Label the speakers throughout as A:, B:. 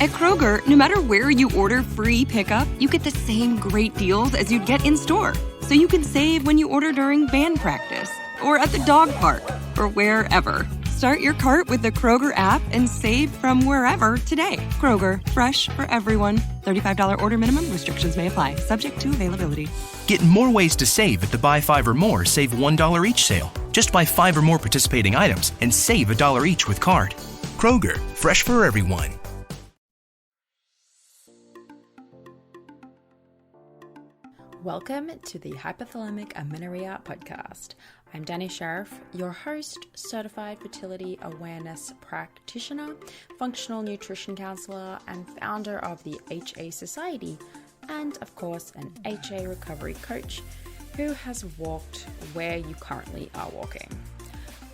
A: At Kroger, no matter where you order free pickup, you get the same great deals as you'd get in-store. So you can save when you order during band practice, or at the dog park, or wherever. Start your cart with the Kroger app and save from wherever today. Kroger, fresh for everyone. $35 order minimum. Restrictions may apply. Subject to availability.
B: Get more ways to save at the Buy 5 or More Save $1 each sale. Just buy 5 or more participating items and save $1 each with card. Kroger, fresh for everyone.
C: Welcome to the Hypothalamic Amenorrhea podcast. I'm Danny Sheriff, your host, certified fertility awareness practitioner, functional nutrition counselor, and founder of the HA Society, and of course, an HA recovery coach who has walked where you currently are walking.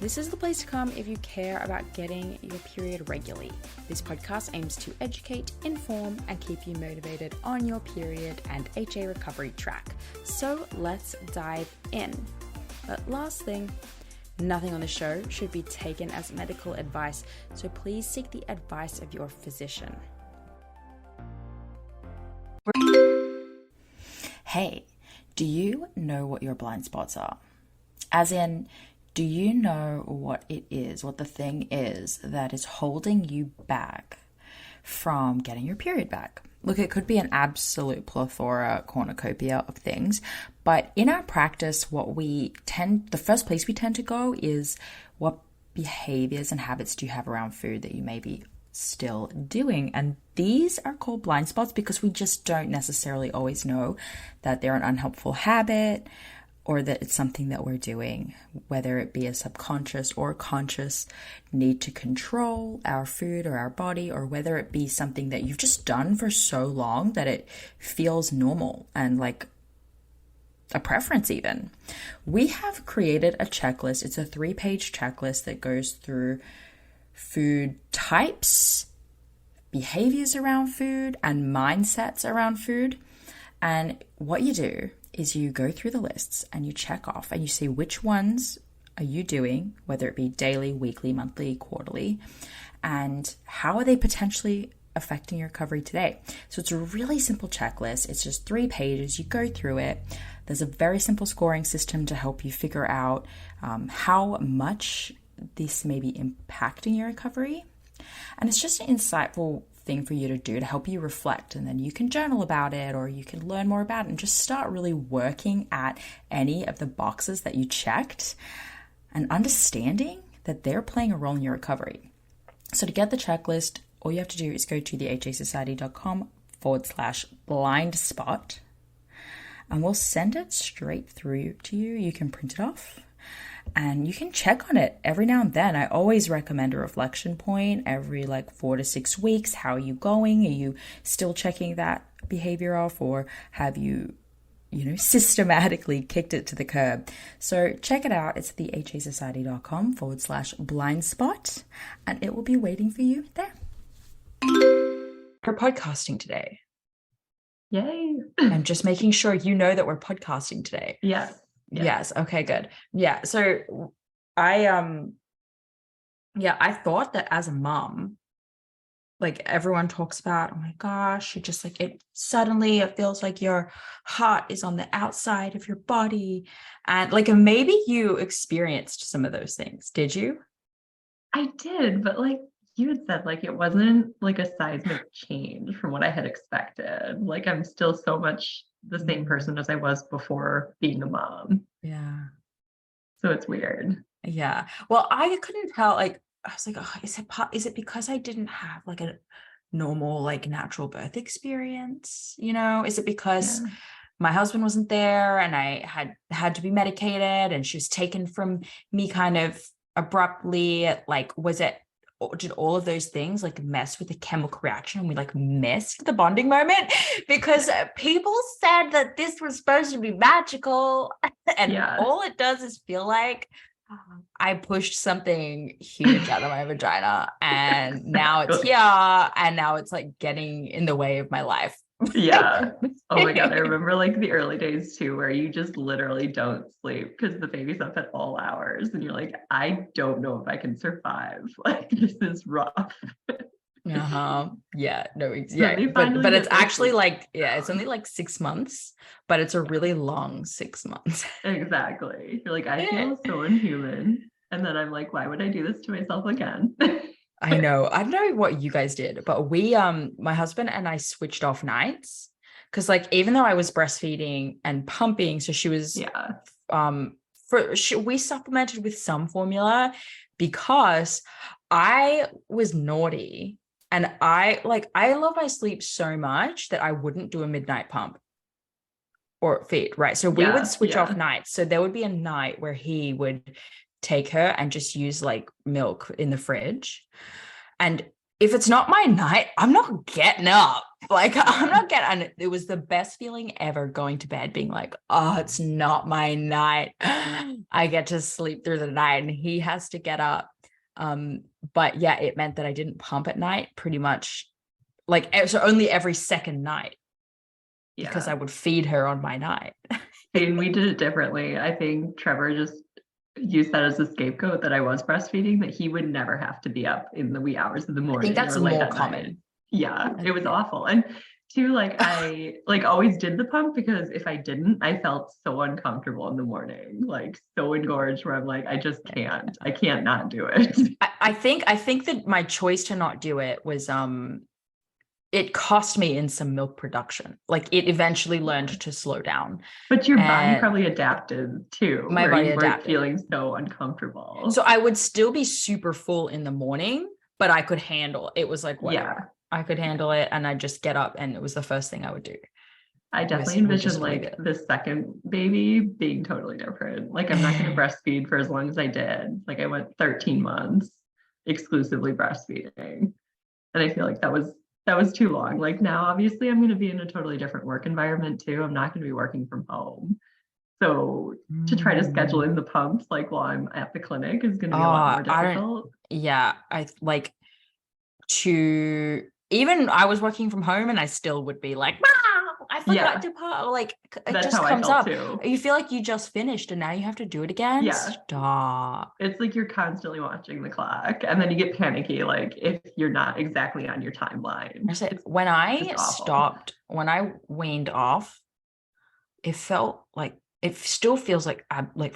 C: This is the place to come if you care about getting your period regularly. This podcast aims to educate, inform, and keep you motivated on your period and HA recovery track. So let's dive in. But last thing, nothing on the show should be taken as medical advice, so please seek the advice of your physician. Hey, do you know what your blind spots are? As in, do you know what it is, what the thing is that is holding you back from getting your period back? Look, it could be an absolute plethora, cornucopia of things, but in our practice, the first place we tend to go is what behaviors and habits do you have around food that you may be still doing? And these are called blind spots because we just don't necessarily always know that they're an unhelpful habit, or that it's something that we're doing, whether it be a subconscious or conscious need to control our food or our body, or whether it be something that you've just done for so long that it feels normal and like a preference even. We have created a checklist. It's a 3-page checklist that goes through food types, behaviors around food, and mindsets around food. And what you do is you go through the lists and you check off and you see which ones are you doing, whether it be daily, weekly, monthly, quarterly, and how are they potentially affecting your recovery today. So it's a really simple checklist. It's just 3 pages. You go through it. There's a very simple scoring system to help you figure out how much this may be impacting your recovery. And it's just an insightful thing for you to do to help you reflect, and then you can journal about it, or you can learn more about it and just start really working at any of the boxes that you checked and understanding that they're playing a role in your recovery. So to get the checklist, all you have to do is go to thehasociety.com/blind spot, and we'll send it straight through to you. You can print it off and you can check on it every now and then. I always recommend a reflection point every 4 to 6 weeks. How are you going? Are you still checking that behavior off, or have you systematically kicked it to the curb? So check it out. It's thehasociety.com/blind spot, and it will be waiting for you there. We're podcasting today.
D: Yay.
C: I'm just making sure you know that we're podcasting today.
D: Yes.
C: Yes. Okay, good. Yeah. So I thought that as a mom, everyone talks about, oh my gosh, you just it feels like your heart is on the outside of your body. And maybe you experienced some of those things. Did you?
D: I did, but you had said, it wasn't a seismic change from what I had expected. I'm still so much the same person as I was before being a mom.
C: Yeah.
D: So it's weird.
C: Yeah. Well, I couldn't tell, I was like, oh, is it because I didn't have a normal, natural birth experience? Is it because my husband wasn't there and I had to be medicated and she was taken from me kind of abruptly? Did all of those things mess with the chemical reaction and we missed the bonding moment? Because people said that this was supposed to be magical, and all it does is feel like I pushed something huge out of my vagina, and now it's here, and now it's getting in the way of my life.
D: Yeah. Oh my God. I remember the early days too, where you just literally don't sleep because the baby's up at all hours and you're I don't know if I can survive. This is rough.
C: Yeah, no,
D: Then they
C: but
D: finally
C: it's
D: get their
C: actually
D: sleep
C: like, yeah, it's
D: down.
C: only like 6 months, but it's a really long 6 months.
D: Exactly. You're like, I feel so inhuman. And then I'm like, why would I do this to myself again?
C: I know. I don't know what you guys did, but my husband and I switched off nights because, like, even though I was breastfeeding and pumping, so she was
D: Yeah.
C: we supplemented with some formula because I was naughty and I love my sleep so much that I wouldn't do a midnight pump or feed, right? So we would
D: Yeah.
C: switch off
D: Yeah.
C: nights. So there would be a night where he would take her and just use like milk in the fridge. And if it's not my night, I'm not getting up. Like, I'm not getting, and it was the best feeling ever going to bed, being like, oh, it's not my night. I get to sleep through the night and he has to get up. But yeah, it meant that I didn't pump at night pretty much, like, so only every second night because
D: Yeah.
C: I would feed her on my night.
D: And we did it differently. I think Trevor just used that as a scapegoat that I was breastfeeding, that he would never have to be up in the wee hours of the
C: I think
D: morning
C: that's
D: or late
C: more
D: at night.
C: common.
D: Yeah, it was awful. And two, like I like always did the pump because if I didn't, I felt so uncomfortable in the morning, like so engorged where I'm like, I just can't. I can't not do it.
C: I think that my choice to not do it was it cost me in some milk production. Like it eventually learned to slow down.
D: But your body
C: And
D: probably adapted too,
C: my
D: where
C: body
D: you weren't
C: adapted.
D: feeling so uncomfortable.
C: So I would still be super full in the morning, but I could handle it. It was like whatever.
D: Yeah.
C: I could handle it and I'd just get up and it was the first thing I would do.
D: I definitely
C: Would
D: envision
C: just leave
D: like
C: it.
D: the second baby being totally different. Like I'm not going to breastfeed for as long as I did. Like I went 13 months exclusively breastfeeding. And I feel like that was too long. Like now obviously I'm going to be in a totally different work environment too. I'm not going to be working from home. So to try to schedule in the pumps like while I'm at the clinic is going to be a lot more difficult.
C: I like to, even I was working from home and I still would be like, I forgot to put, like, it
D: That's
C: just
D: how I
C: comes
D: felt
C: up.
D: too.
C: You feel like you just finished and now you have to do it again.
D: Yeah.
C: Stop.
D: It's like you're constantly watching the clock and then you get panicky like if you're not exactly on your timeline.
C: I said, when I
D: awful.
C: stopped, when I weaned off, it felt like, it still feels like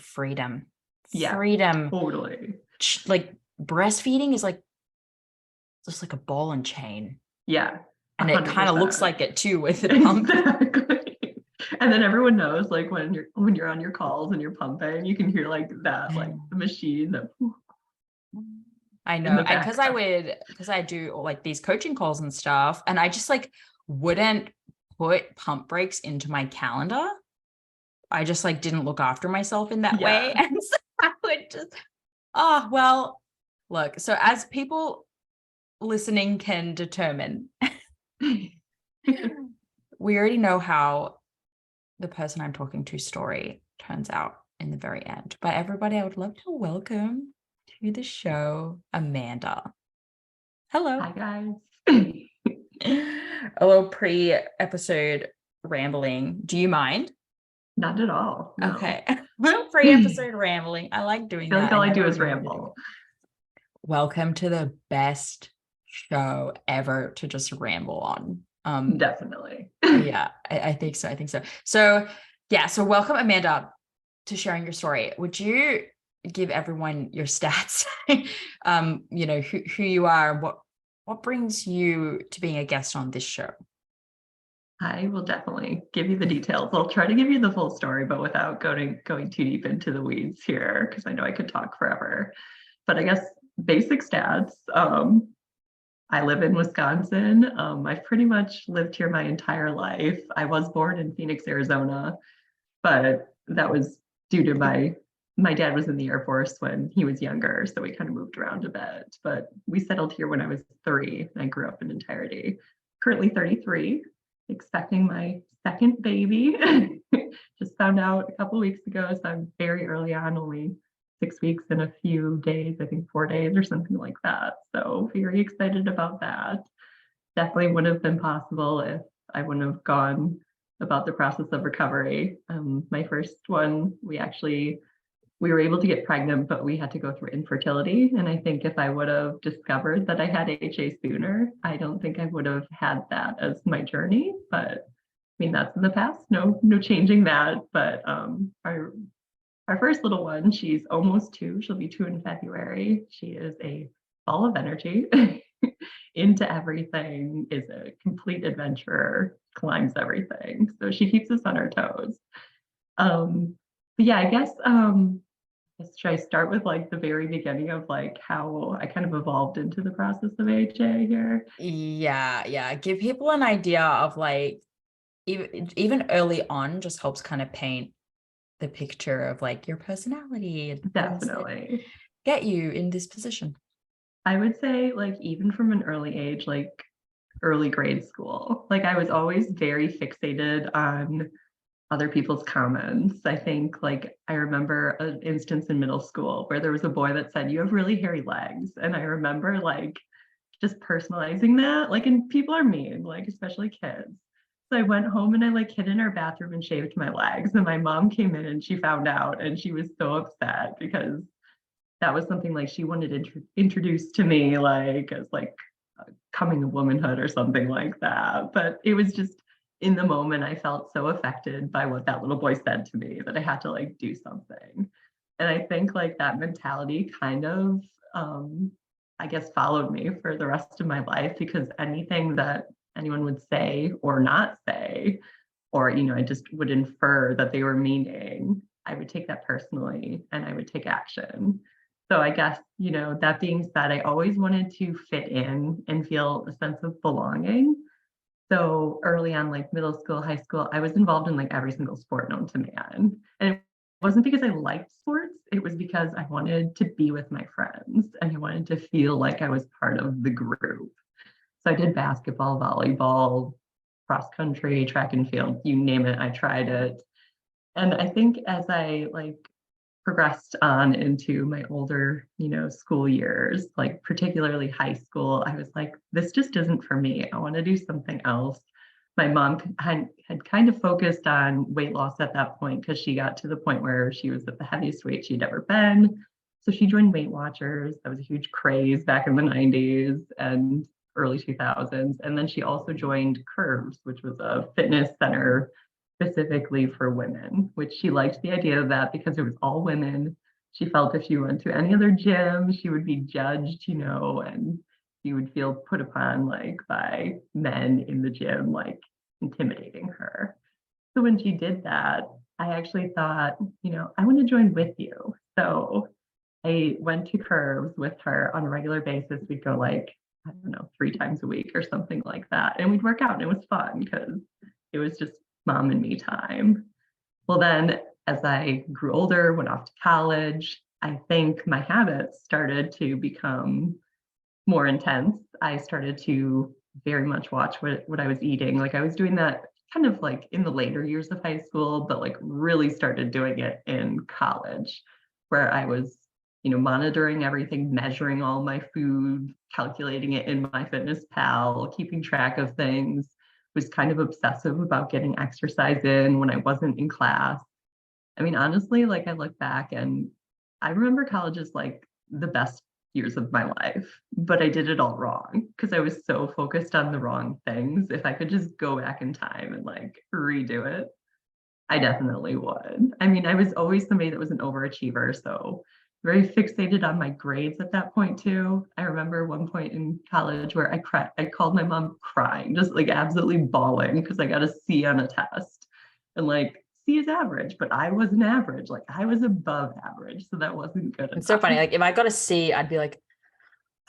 C: freedom.
D: Yeah,
C: Freedom.
D: totally.
C: Like breastfeeding is like just like a ball and chain.
D: Yeah. 100%.
C: And it kind of looks like it too with the pump.
D: Exactly. And then everyone knows like when you're on your calls and you're pumping, you can hear like that, like the machine that
C: I know. And because I do like these coaching calls and stuff, and I just like wouldn't put pump breaks into my calendar. I just like didn't look after myself in that way. And so I would just, oh, well, look, so as people listening can determine, we already know how the person I'm talking to story turns out in the very end. But everybody, I would love to welcome to the show, Amanda. Hello.
D: Hi, guys.
C: A little pre-episode rambling. Do you mind?
D: Not at all. No.
C: Okay. Pre-episode rambling. I like doing that.
D: I feel like all I do is ramble.
C: Welcome to the best show ever to just ramble on.
D: Definitely.
C: Yeah, I think so. So welcome, Amanda, to sharing your story. Would you give everyone your stats? You know, who you are, and what brings you to being a guest on this show?
D: I will definitely give you the details. I'll try to give you the full story, but without going too deep into the weeds here, because I know I could talk forever. But I guess basic stats. I live in Wisconsin. I've pretty much lived here my entire life. I was born in Phoenix, Arizona, but that was due to my dad was in the Air Force when he was younger, so we kind of moved around a bit. But we settled here when I was 3, and I grew up in entirety. Currently 33, expecting my second baby. Just found out a couple of weeks ago, so I'm very early on, only 6 weeks and a few days, I think 4 days or something like that. So very excited about that. Definitely wouldn't have been possible if I wouldn't have gone about the process of recovery. My first one, we actually we were able to get pregnant, but we had to go through infertility. And I think if I would have discovered that I had HA sooner, I don't think I would have had that as my journey. But I mean, that's in the past. No changing that. But our first little one, she's almost 2. She'll be 2 in February. She is a ball of energy, into everything, is a complete adventurer, climbs everything. So she keeps us on our toes. But yeah, I guess should I start with like the very beginning of like how I kind of evolved into the process of HA here?
C: Yeah. Give people an idea of like, even early on, just helps kind of paint the picture of like your personality and
D: Definitely
C: get you in this position.
D: I would say like even from an early age, like early grade school, like I was always very fixated on other people's comments. I think like I remember an instance in middle school where there was a boy that said, "You have really hairy legs." And I remember like just personalizing that, like, and people are mean, like especially kids. So I went home and I like hid in our bathroom and shaved my legs. And my mom came in and she found out and she was so upset because that was something like she wanted introduced to me like as like coming of womanhood or something like that. But it was just in the moment, I felt so affected by what that little boy said to me that I had to like do something. And I think like that mentality kind of, I guess, followed me for the rest of my life, because anything that anyone would say or not say, or, you know, I just would infer that they were meaning, I would take that personally and I would take action. So I guess, you know, that being said, I always wanted to fit in and feel a sense of belonging. So early on, like middle school, high school, I was involved in like every single sport known to man. And it wasn't because I liked sports, it was because I wanted to be with my friends and I wanted to feel like I was part of the group. So I did basketball, volleyball, cross country, track and field, you name it, I tried it. And I think as I like progressed on into my older, you know, school years, like particularly high school, I was like, this just isn't for me. I want to do something else. My mom had kind of focused on weight loss at that point because she got to the point where she was at the heaviest weight she'd ever been. So she joined Weight Watchers. That was a huge craze back in the 90s and early 2000s. And then she also joined Curves, which was a fitness center specifically for women, which she liked the idea of that because it was all women. She felt if she went to any other gym, she would be judged, you know, and she would feel put upon like by men in the gym, like intimidating her. So when she did that, I actually thought, you know, I want to join with you. So I went to Curves with her on a regular basis. We'd go like, I don't know, 3 times a week or something like that. And we'd work out and it was fun because it was just mom and me time. Well, then as I grew older, went off to college, I think my habits started to become more intense. I started to very much watch what I was eating. Like I was doing that kind of like in the later years of high school, but like really started doing it in college, where I was, you know, monitoring everything, measuring all my food, calculating it in MyFitnessPal, keeping track of things, was kind of obsessive about getting exercise in when I wasn't in class. I mean, honestly, like I look back and I remember college as like the best years of my life, but I did it all wrong because I was so focused on the wrong things. If I could just go back in time and like redo it, I definitely would. I mean, I was always somebody that was an overachiever, so very fixated on my grades at that point too. I remember one point in college where I cried. I called my mom crying, just like absolutely bawling because I got a C on a test. And like C is average, but I wasn't average. Like I was above average, so that wasn't good enough.
C: It's so funny. Like if I got a C, I'd be like,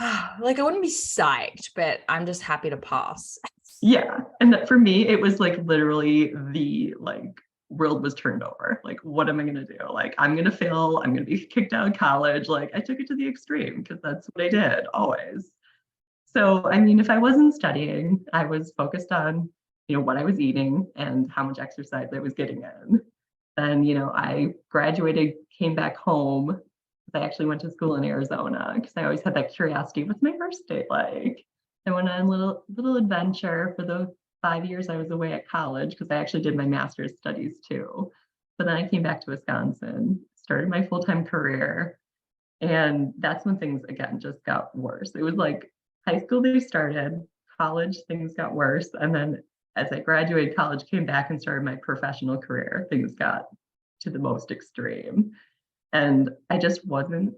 C: oh, like I wouldn't be psyched, but I'm just happy to pass.
D: Yeah. And that for me, it was like literally the like world was turned over. Like, what am I going to do? Like, I'm going to fail. I'm going to be kicked out of college. Like, I took it to the extreme because that's what I did always. So, I mean, if I wasn't studying, I was focused on, you know, what I was eating and how much exercise I was getting in. Then, you know, I graduated, came back home. I actually went to school in Arizona because I always had that curiosity. What's my first date like? I went on a little adventure for the 5 years I was away at college because I actually did my master's studies too. But then I came back to Wisconsin, started my full-time career. And that's when things, again, just got worse. It was like high school, they started, college, things got worse. And then as I graduated college, came back and started my professional career, things got to the most extreme. And I just wasn't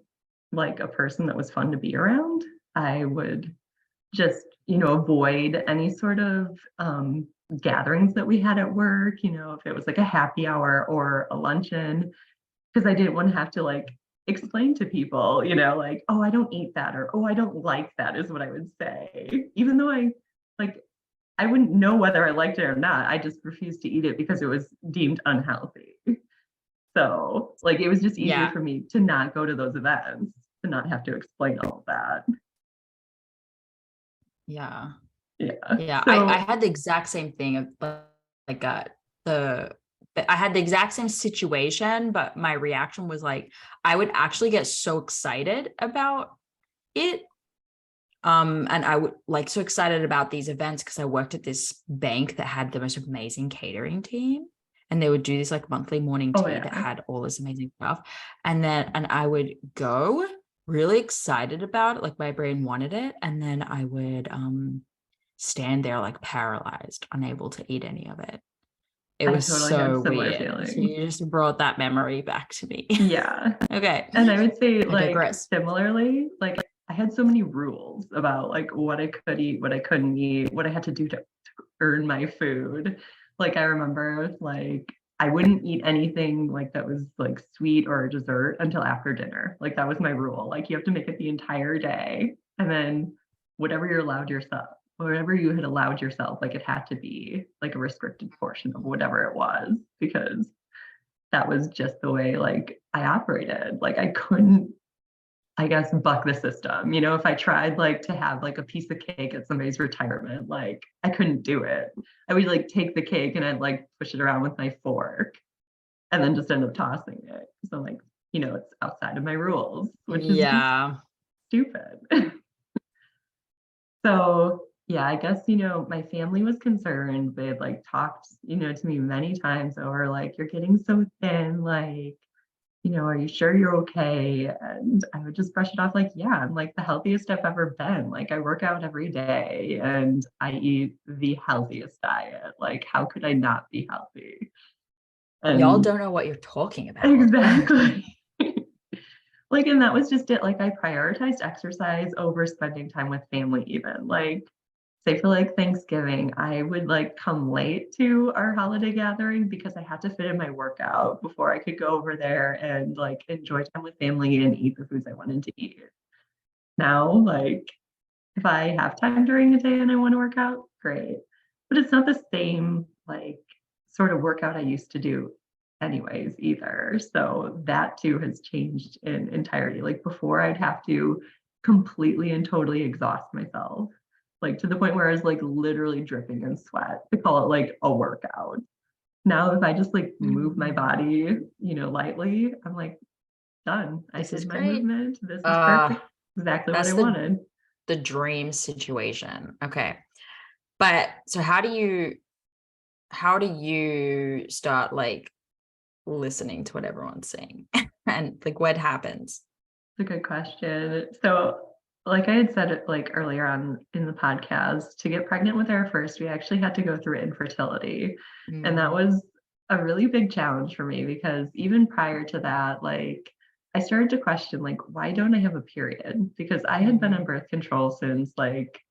D: like a person that was fun to be around. I would just, avoid any sort of gatherings that we had at work, if it was like a happy hour or a luncheon, because I didn't want to have to like explain to people, like, oh, I don't eat that, or oh, I don't like that, is what I would say. Even though I wouldn't know whether I liked it or not. I just refused to eat it because it was deemed unhealthy. So like it was just easier for me to not go to those events, to not have to explain all of that.
C: Yeah.
D: Yeah.
C: So, I had the exact same thing of like I had the exact same situation, but my reaction was like, I would actually get so excited about it. And I would like so excited about these events because I worked at this bank that had the most amazing catering team. And they would do this like monthly morning tea that had all this amazing stuff. And I would go really excited about it. Like my brain wanted it. And then I would stand there like paralyzed, unable to eat any of it. It was totally so weird. Feeling. So you just brought that memory back to me.
D: Yeah.
C: Okay.
D: And I would say like similarly, like I had so many rules about like what I could eat, what I couldn't eat, what I had to do to earn my food. Like I remember like I wouldn't eat anything like that was like sweet or dessert until after dinner. Like that was my rule. Like you have to make it the entire day. And then whatever you had allowed yourself, like it had to be like a restricted portion of whatever it was, because that was just the way like I operated. Like I couldn't, I guess, buck the system. If I tried like to have like a piece of cake at somebody's retirement, like I couldn't do it. I would like take the cake and I'd like push it around with my fork and then just end up tossing it. So like, it's outside of my rules, which is just stupid. So yeah, I guess, my family was concerned. They had like talked, to me many times over like, you're getting so thin, like, are you sure you're okay? And I would just brush it off like, yeah, I'm like the healthiest I've ever been. Like I work out every day and I eat the healthiest diet. Like how could I not be healthy?
C: And y'all don't know what you're talking about.
D: Exactly. Like, and that was just it. Like I prioritized exercise over spending time with family even. Like say for like Thanksgiving, I would like come late to our holiday gathering because I had to fit in my workout before I could go over there and like enjoy time with family and eat the foods I wanted to eat. Now, like if I have time during the day and I want to work out, great. But it's not the same like sort of workout I used to do anyways either. So that too has changed in entirety. Like before I'd have to completely and totally exhaust myself, like to the point where I was like literally dripping in sweat to call it like a workout. Now, if I just like move my body, lightly, I'm like done. I did my movement. This is perfect. Exactly what I wanted.
C: The dream situation. Okay. But so how do you start like listening to what everyone's saying and like what happens?
D: It's a good question. So like I had said it like earlier on in the podcast, to get pregnant with our first, we actually had to go through infertility. And that was a really big challenge for me because even prior to that, like I started to question like, why don't I have a period? Because I had been on birth control since like,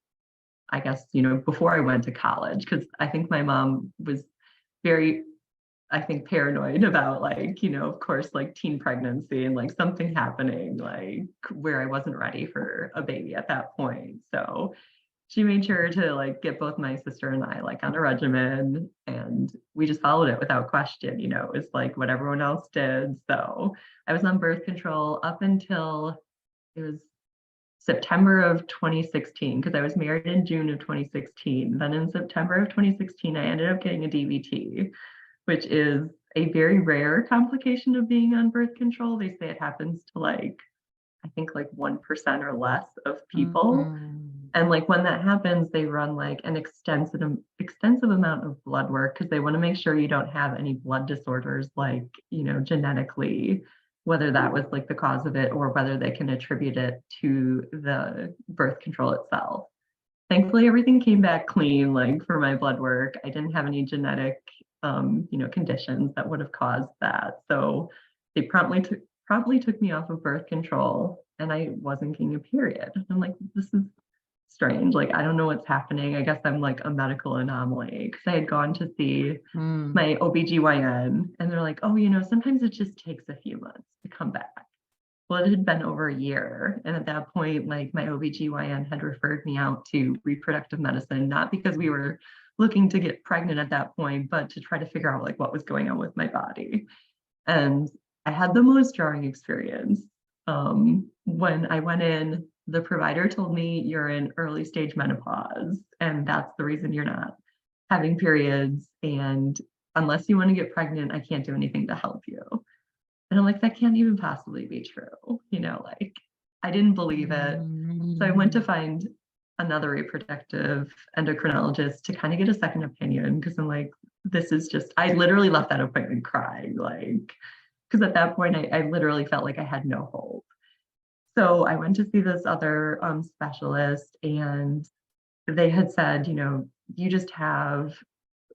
D: I guess, before I went to college, because I think my mom was very paranoid about like, of course, like teen pregnancy and like something happening, like where I wasn't ready for a baby at that point. So she made sure to like get both my sister and I like on a regimen, and we just followed it without question. It was like what everyone else did. So I was on birth control up until it was September of 2016, because I was married in June of 2016. Then in September of 2016, I ended up getting a DVT, which is a very rare complication of being on birth control. They say it happens to like, I think like 1% or less of people. And like when that happens, they run like an extensive amount of blood work because they want to make sure you don't have any blood disorders like, genetically whether that was like the cause of it or whether they can attribute it to the birth control itself. Thankfully, everything came back clean, like for my blood work. I didn't have any genetic, conditions that would have caused that. So they promptly took me off of birth control, and I wasn't getting a period. And I'm like, this is strange. Like, I don't know what's happening. I guess I'm like a medical anomaly, because I had gone to see my OBGYN, and they're like, oh, sometimes it just takes a few months to come back. Well, it had been over a year. And at that point, like, my OBGYN had referred me out to reproductive medicine, not because we were looking to get pregnant at that point, but to try to figure out like what was going on with my body. And I had the most jarring experience. When I went in, the provider told me you're in early stage menopause, and that's the reason you're not having periods. And unless you want to get pregnant, I can't do anything to help you. And I'm like, that can't even possibly be true. Like, I didn't believe it. So I went to find another reproductive endocrinologist to kind of get a second opinion, because I'm like, this is just, I literally left that appointment crying, like, because at that point, I literally felt like I had no hope. So I went to see this other specialist, and they had said, you just have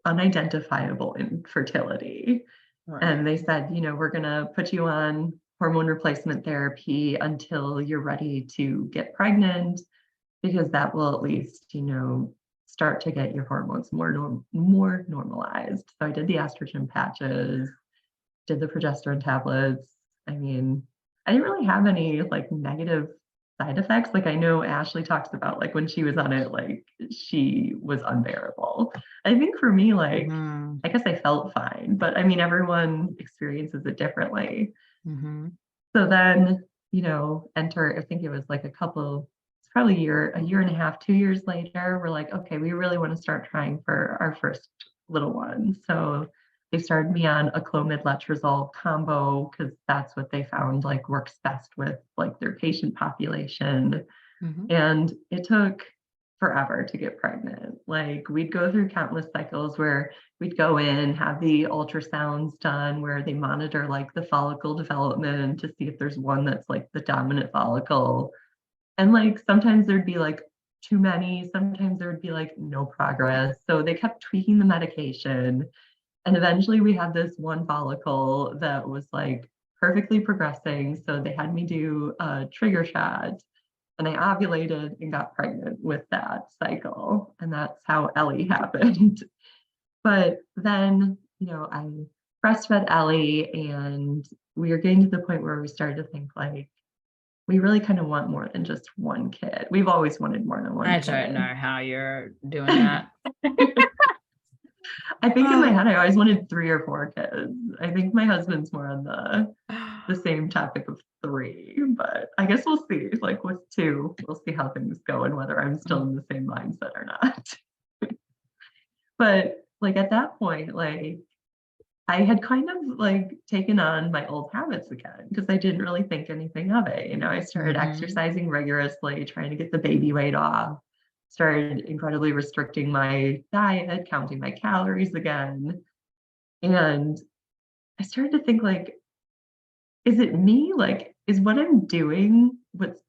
D: unidentifiable infertility. Right. And they said, we're going to put you on hormone replacement therapy until you're ready to get pregnant, because that will at least, start to get your hormones more normalized. So I did the estrogen patches, did the progesterone tablets. I mean, I didn't really have any like negative side effects. Like, I know Ashley talks about like when she was on it, like she was unbearable. I think for me, like, I guess I felt fine, but I mean, everyone experiences it differently. So then, enter, I think it was like it's probably a year and a half, 2 years later, we're like, okay, we really want to start trying for our first little one. So they started me on a clomid letrozole combo, because that's what they found like works best with like their patient population. And it took forever to get pregnant. Like, we'd go through countless cycles where we'd go in, have the ultrasounds done where they monitor like the follicle development to see if there's one that's like the dominant follicle. And like sometimes there'd be like too many, sometimes there would be like no progress. So they kept tweaking the medication. And eventually we had this one follicle that was like perfectly progressing. So they had me do a trigger shot, and I ovulated and got pregnant with that cycle. And that's how Ellie happened. But then, I breastfed Ellie, and we were getting to the point where we started to think like, we really kind of want more than just one kid. We've always wanted more than one kid.
C: I don't know how you're doing that.
D: I think in my head, I always wanted 3 or 4 kids. I think my husband's more on the same topic of 3, but I guess we'll see. Like with 2, we'll see how things go and whether I'm still in the same mindset or not. But like at that point, like I had kind of like taken on my old habits again, because I didn't really think anything of it. I started exercising rigorously, trying to get the baby weight off, started incredibly restricting my diet, counting my calories again. And I started to think like, is it me? Like, is what I'm doing what's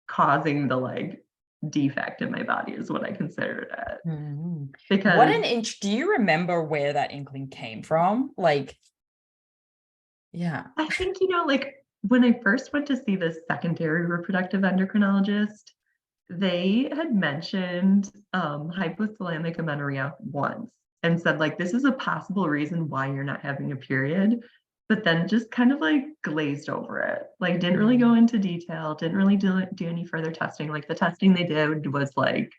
D: causing the like defect in my body, is what I considered it. Because
C: what an inch. Do you remember where that inkling came from? Like, yeah.
D: I think, like when I first went to see this secondary reproductive endocrinologist, they had mentioned hypothalamic amenorrhea once and said like, this is a possible reason why you're not having a period, but then just kind of like glazed over it. Like, didn't really go into detail, didn't really do any further testing. Like the testing they did was like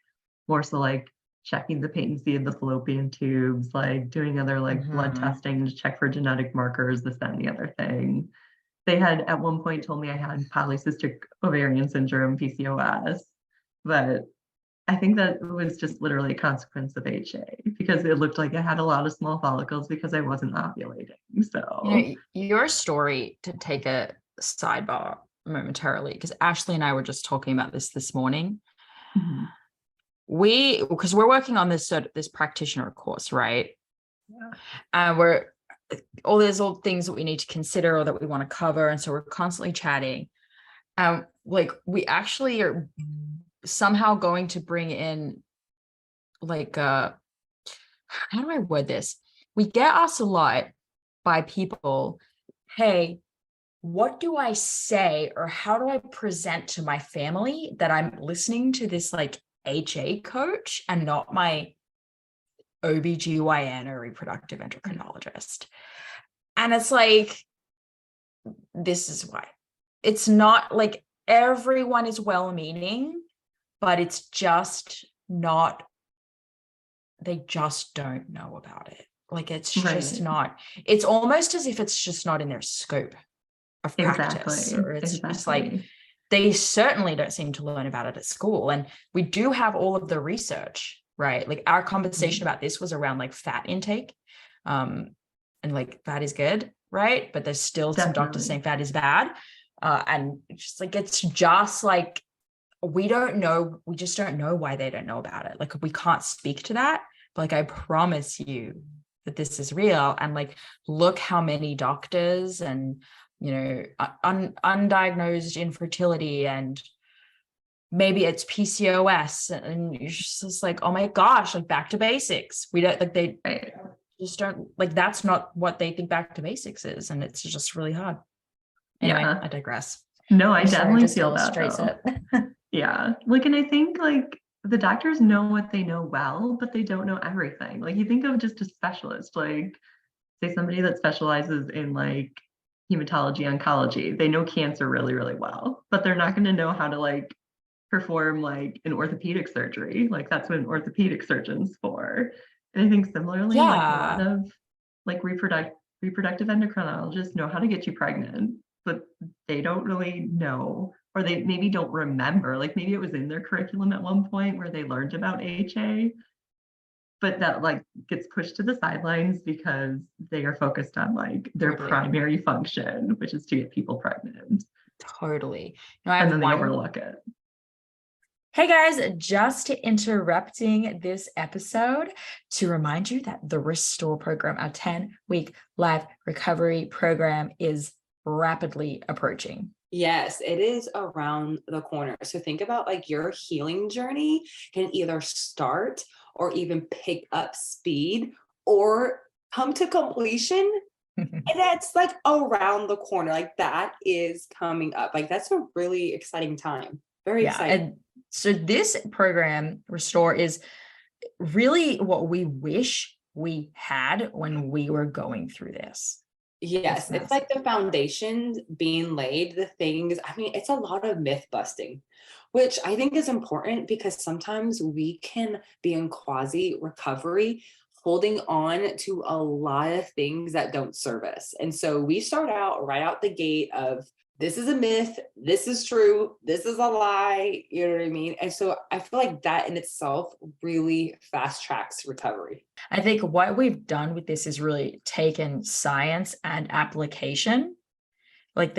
D: more so like checking the patency of the fallopian tubes, like doing other like blood testing to check for genetic markers, this, that, and the other thing. They had at one point told me I had polycystic ovarian syndrome, PCOS, but I think that was just literally a consequence of HA, because it looked like I had a lot of small follicles because I wasn't ovulating. So
C: your story, to take a sidebar momentarily, because Ashley and I were just talking about this morning. Because we're working on this practitioner course, right? Yeah. there's all things that we need to consider or that we want to cover. And so we're constantly chatting. Like we actually are somehow going to bring in like, how do I word this? We get asked a lot by people, hey, what do I say or how do I present to my family that I'm listening to this like HA coach and not my OBGYN or reproductive endocrinologist? And it's like, this is why. It's not like everyone is well-meaning, but it's just not, they just don't know about it. Like it's just not, it's almost as if it's just not in their scope of practice. Or it's just like, they certainly don't seem to learn about it at school. And we do have all of the research, right? Like our conversation about this was around like fat intake. And like fat is good, right? But there's still some doctors saying fat is bad. And it's just like, we don't know. We just don't know why they don't know about it. Like we can't speak to that. But like, I promise you that this is real. And like, look how many doctors and, you know, undiagnosed infertility and maybe it's PCOS and you're just like, oh my gosh, like back to basics. We don't like, they just don't like, that's not what they think back to basics is. And it's just really hard. Anyway, I digress.
D: No, I definitely feel that. Yeah. Like, and I think like the doctors know what they know well, but they don't know everything. Like you think of just a specialist, like say somebody that specializes in like hematology, oncology, they know cancer really, really well, but they're not going to know how to like perform like an orthopedic surgery. Like that's what an orthopedic surgeon's for. And I think similarly, like a lot of like reproductive endocrinologists know how to get you pregnant, but they don't really know, or they maybe don't remember, like maybe it was in their curriculum at one point where they learned about HA, but that like gets pushed to the sidelines because they are focused on like their primary function, which is to get people pregnant.
C: Totally.
D: And then they overlook it.
C: Hey guys, just interrupting this episode to remind you that the Restore program, our 10-week live recovery program, is rapidly approaching.
E: Yes, it is around the corner. So think about like your healing journey can either start or even pick up speed or come to completion. And that's like around the corner. Like that is coming up. Like that's a really exciting time. Very exciting.
C: And so this program, Restore, is really what we wish we had when we were going through this.
E: Yes, it's like the foundation being laid, the things, I mean, it's a lot of myth busting, which I think is important because sometimes we can be in quasi recovery, holding on to a lot of things that don't serve us. And so we start out right out the gate of, this is a myth, this is true, this is a lie, you know what I mean? And so I feel like that in itself really fast tracks recovery.
C: I think what we've done with this is really taken science and application, like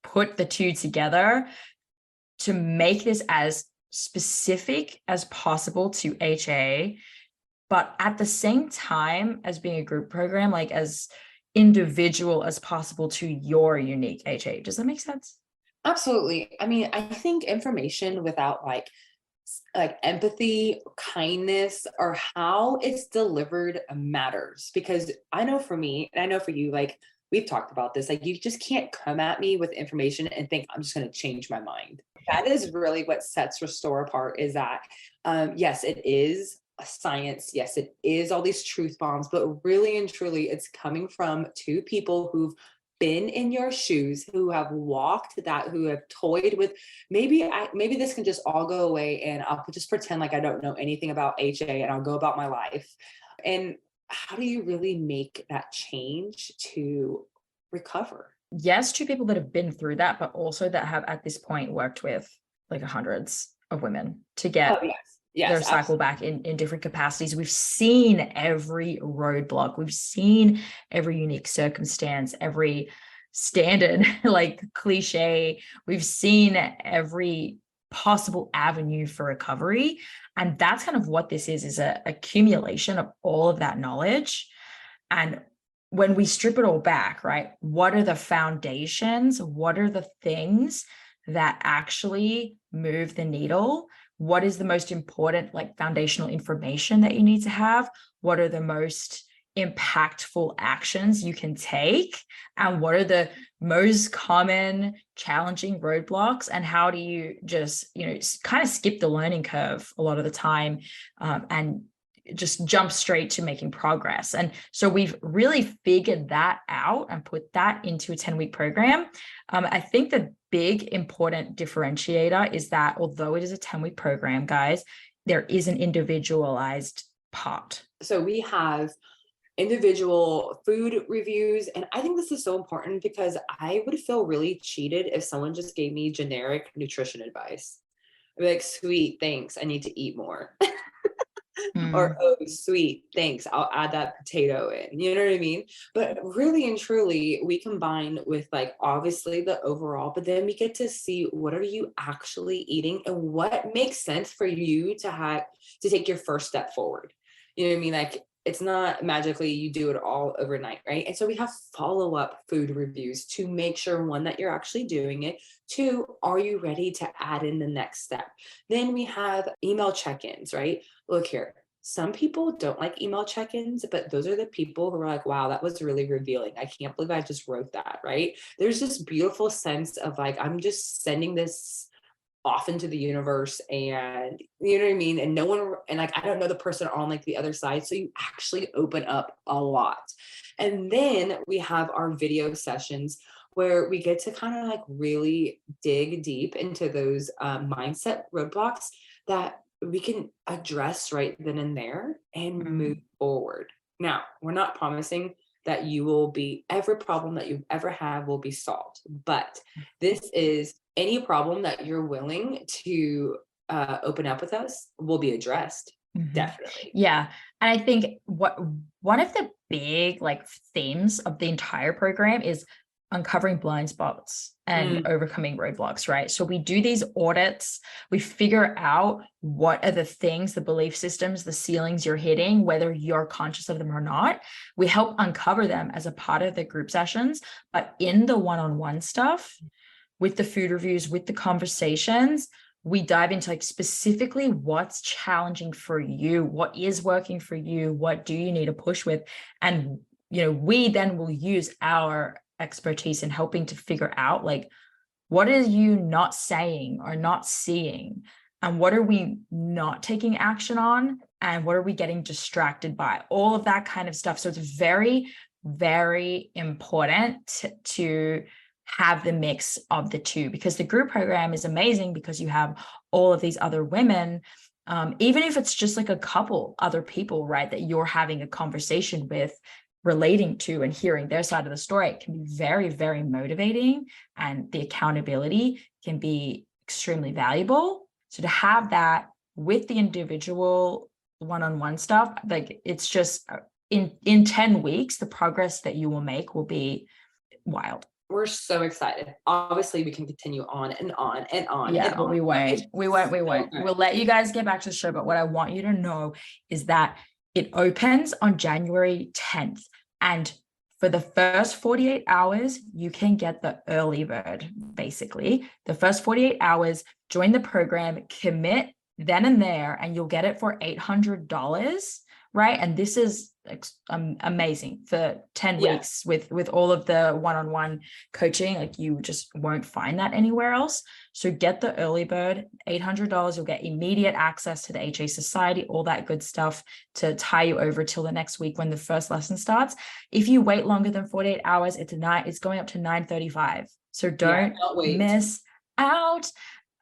C: put the two together to make this as specific as possible to HA, but at the same time as being a group program, like as individual as possible to your unique HA. Does that make sense?
E: Absolutely. I mean, I think information without like empathy, kindness, or how it's delivered matters. Because I know for me, and I know for you, like we've talked about this, like you just can't come at me with information and think I'm just going to change my mind. That is really what sets Restore apart, is that yes, it is a science. Yes, it is all these truth bombs, but really and truly it's coming from two people who've been in your shoes, who have walked that, who have toyed with, maybe this can just all go away and I'll just pretend like I don't know anything about HA and I'll go about my life. And how do you really make that change to recover?
C: Yes, two people that have been through that, but also that have at this point worked with like hundreds of women to get their cycle back in different capacities. We've seen every roadblock. We've seen every unique circumstance, every standard, like cliche. We've seen every possible avenue for recovery. And that's kind of what this is a accumulation of all of that knowledge. And when we strip it all back, right, what are the foundations? What are the things that actually move the needle? What is the most important, like, foundational information that you need to have? What are the most impactful actions you can take? And what are the most common challenging roadblocks? And how do you just, kind of skip the learning curve a lot of the time, and just jump straight to making progress? And so we've really figured that out and put that into a 10-week program. I think the big important differentiator is that although it is a 10-week program, guys, there is an individualized part.
E: So we have individual food reviews. And I think this is so important because I would feel really cheated if someone just gave me generic nutrition advice. I'd be like, sweet, thanks, I need to eat more. Or, oh, sweet, thanks, I'll add that potato in. You know what I mean? But really and truly, we combine with, like, obviously the overall, but then we get to see what are you actually eating and what makes sense for you to take your first step forward. You know what I mean? Like, it's not magically you do it all overnight, right? And so we have follow-up food reviews to make sure, one, that you're actually doing it. Two, are you ready to add in the next step? Then we have email check-ins, right? Look here, some people don't like email check-ins, but those are the people who are like, wow, that was really revealing. I can't believe I just wrote that, right? There's this beautiful sense of, like, I'm just sending this off into the universe, and you know what I mean? And no one, and like, I don't know the person on, like, the other side. So you actually open up a lot. And then we have our video sessions where we get to kind of, like, really dig deep into those mindset roadblocks that we can address right then and there and move forward. Now, we're not promising that every problem that you ever have will be solved, but this is any problem that you're willing to open up with us will be addressed. Definitely.
C: Yeah. And I think one of the big, like, themes of the entire program is uncovering blind spots and overcoming roadblocks, right? So we do these audits, we figure out what are the things, the belief systems, the ceilings you're hitting, whether you're conscious of them or not. We help uncover them as a part of the group sessions, but in the one-on-one stuff, with the food reviews, with the conversations, we dive into, like, specifically what's challenging for you, what is working for you, what do you need to push with? And, we then will use our expertise in helping to figure out, like, what are you not saying or not seeing? And what are we not taking action on? And what are we getting distracted by? All of that kind of stuff. So it's very, very important to have the mix of the two, because the group program is amazing because you have all of these other women, even if it's just like a couple other people, right, that you're having a conversation with, relating to and hearing their side of the story. It can be very, very motivating, and the accountability can be extremely valuable. So to have that with the individual one-on-one stuff, like, it's just in 10 weeks, the progress that you will make will be wild.
E: We're so excited. Obviously, we can continue on and on and on.
C: Yeah,
E: and
C: but
E: on.
C: we won't.
E: Okay.
C: We'll let you guys get back to the show. But what I want you to know is that it opens on January 10th. And for the first 48 hours, you can get the early bird, basically. The first 48 hours, join the program, commit then and there, and you'll get it for $800, right? And this is amazing for 10 weeks with all of the one-on-one coaching. Like, you just won't find that anywhere else. So get the early bird, $800. You'll get immediate access to the HA Society, all that good stuff to tie you over till the next week when the first lesson starts. If you wait longer than 48 hours, it's going up to $935. So don't miss out.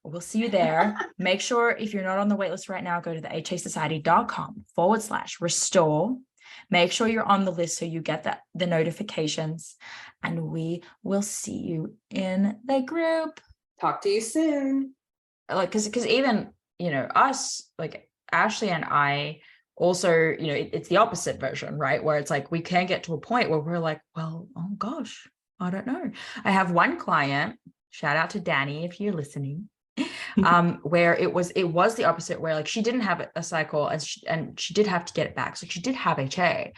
C: We'll see you there. Make sure, if you're not on the waitlist right now, go to the hasociety.com/restore. Make sure you're on the list so you get the notifications, and we will see you in the group.
E: Talk to you soon.
C: Like, because even, us, like Ashley and I also, it's the opposite version, right? Where it's like, we can get to a point where we're like, well, oh gosh, I don't know. I have one client, shout out to Danny, if you're listening, where it was the opposite, where, like, she didn't have a cycle, and she did have to get it back. So she did have HA,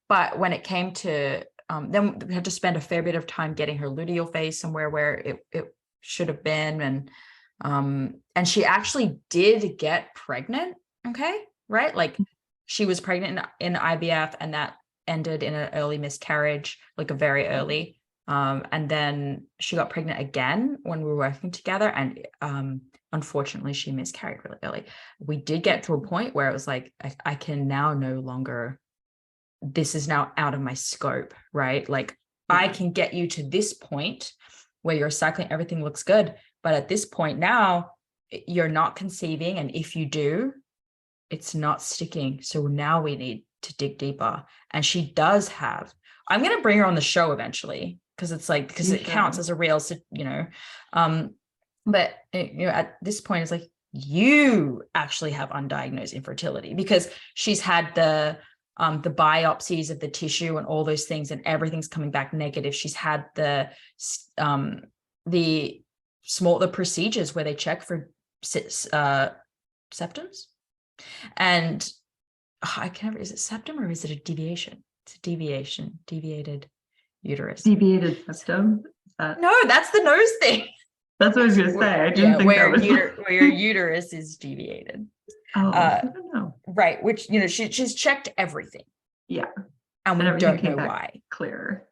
C: but when it came to then we had to spend a fair bit of time getting her luteal phase somewhere where it should have been. And she actually did get pregnant. Okay. Right. Like she was pregnant in IVF, and that ended in an early miscarriage, like a very early. And then she got pregnant again when we were working together. And unfortunately, she miscarried really early. We did get to a point where it was like, I can now no longer, this is now out of my scope, right? Like I can get you to this point where you're cycling, everything looks good. But at this point now, you're not conceiving. And if you do, it's not sticking. So now we need to dig deeper. And she does have, I'm going to bring her on the show eventually, because it's like, because it counts as a real, but at this point, it's like, you actually have undiagnosed infertility, because she's had the biopsies of the tissue and all those things, and everything's coming back negative. She's had the procedures where they check for septums, and I can't remember, is it septum or is it a deviation? It's a deviated uterus.
D: Deviated septum?
C: No, that's the nose thing.
D: That's what I was going to say. I didn't think that was
C: where your uterus is deviated.
D: Oh, I don't know.
C: Right, which, she's checked everything.
D: Yeah.
C: And we don't know why.
D: Clear.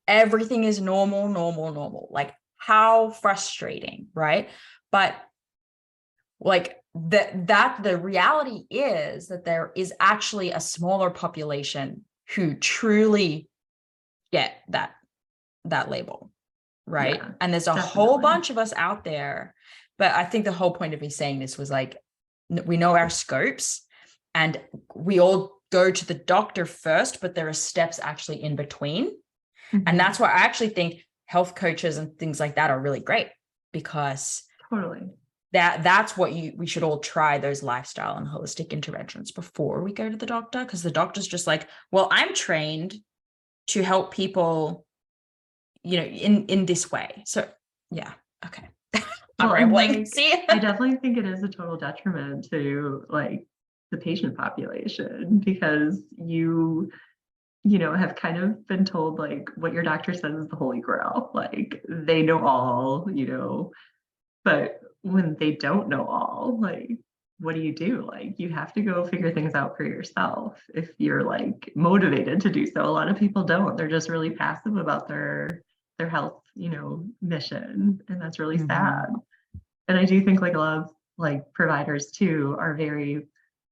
C: Everything is normal. Like, how frustrating, right? But like the reality is that there is actually a smaller population who truly get that label, right? Yeah, and there's a whole bunch of us out there. But I think the whole point of me saying this was like, we know our scopes and we all go to the doctor first, but there are steps actually in between. Mm-hmm. And that's why I actually think health coaches and things like that are really great, because
D: totally
C: that's what we should all try, those lifestyle and holistic interventions before we go to the doctor, because the doctor's just like, well, I'm trained to help people, in this way. So yeah, okay.
D: See, I definitely think it is a total detriment to like the patient population, because you have kind of been told like what your doctor says is the holy grail, like they know all, but when they don't know all, like what do? Like you have to go figure things out for yourself if you're like motivated to do so. A lot of people don't. They're just really passive about their health, mission, and that's really sad. And I do think like a lot of like providers too are very